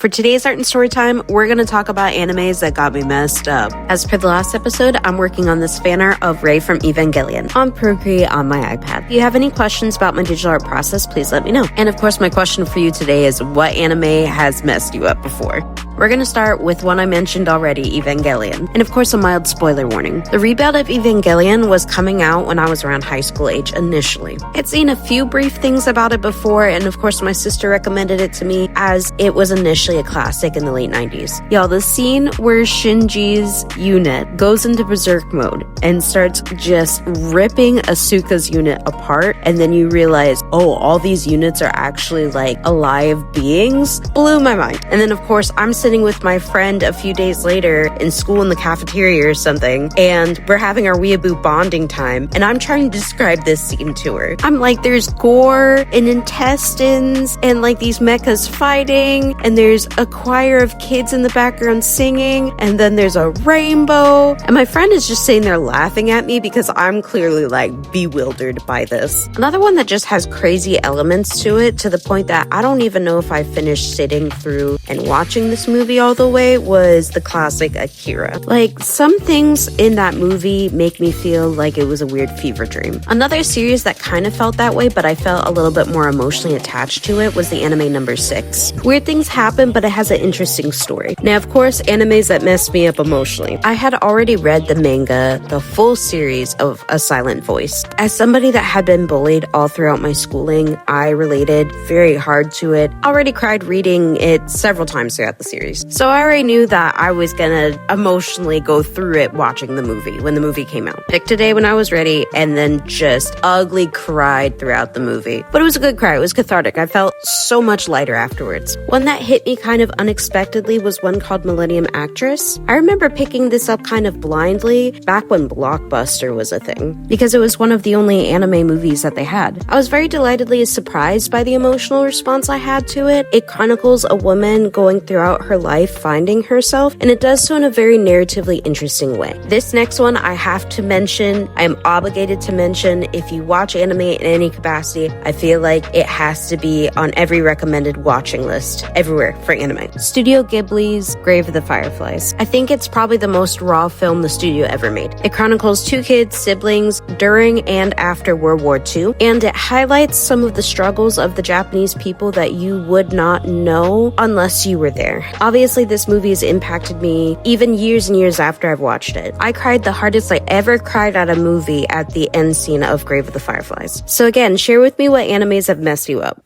For today's art and story time, we're going to talk about animes that got me messed up. As per the last episode, I'm working on this fan art of Rei from Evangelion on Procreate on my iPad. If you have any questions about my digital art process, please let me know. And of course, my question for you today is, what anime has messed you up before? We're going to start with one I mentioned already, Evangelion. And of course, a mild spoiler warning. The reboot of Evangelion was coming out when I was around high school age initially. I'd seen a few brief things about it before, and of course, my sister recommended it to me as it was initially a classic in the late 90s. Y'all, the scene where Shinji's unit goes into berserk mode and starts just ripping Asuka's unit apart, and then you realize, oh, all these units are actually like alive beings, blew my mind. And then of course, I'm sitting with my friend a few days later in school in the cafeteria or something, and we're having our weeaboo bonding time, and I'm trying to describe this scene to her. I'm like, there's gore and intestines and like these mechas fighting, and there's a choir of kids in the background singing, and then there's a rainbow, and my friend is just sitting there laughing at me because I'm clearly like bewildered by this. Another one that just has crazy elements to it to the point that I don't even know if I finished sitting through and watching this movie all the way was the classic Akira. Like, some things in that movie make me feel like it was a weird fever dream. Another series that kind of felt that way, but I felt a little bit more emotionally attached to it, was the anime Number 6. Weird things happen, but it has an interesting story. Now, of course, animes that messed me up emotionally. I had already read the manga, the full series of A Silent Voice. As somebody that had been bullied all throughout my schooling, I related very hard to it. Already cried reading it several times throughout the series. So I already knew that I was gonna emotionally go through it watching the movie when the movie came out. Picked a day when I was ready and then just ugly cried throughout the movie. But it was a good cry. It was cathartic. I felt so much lighter afterwards. One that hit me kind of unexpectedly was one called Millennium Actress. I remember picking this up kind of blindly back when Blockbuster was a thing, because it was one of the only anime movies that they had. I was very delightedly surprised by the emotional response I had to it. It chronicles a woman going throughout her life finding herself, and it does so in a very narratively interesting way. This next one I have to mention, I am obligated to mention. If you watch anime in any capacity, I feel like it has to be on every recommended watching list everywhere for anime. Studio Ghibli's Grave of the Fireflies. I think it's probably the most raw film the studio ever made. It chronicles two kids, siblings, during and after World War II, and it highlights some of the struggles of the Japanese people that you would not know unless you were there. Obviously, this movie has impacted me even years and years after I've watched it. I cried the hardest I ever cried at a movie at the end scene of Grave of the Fireflies. So again, share with me what animes have messed you up.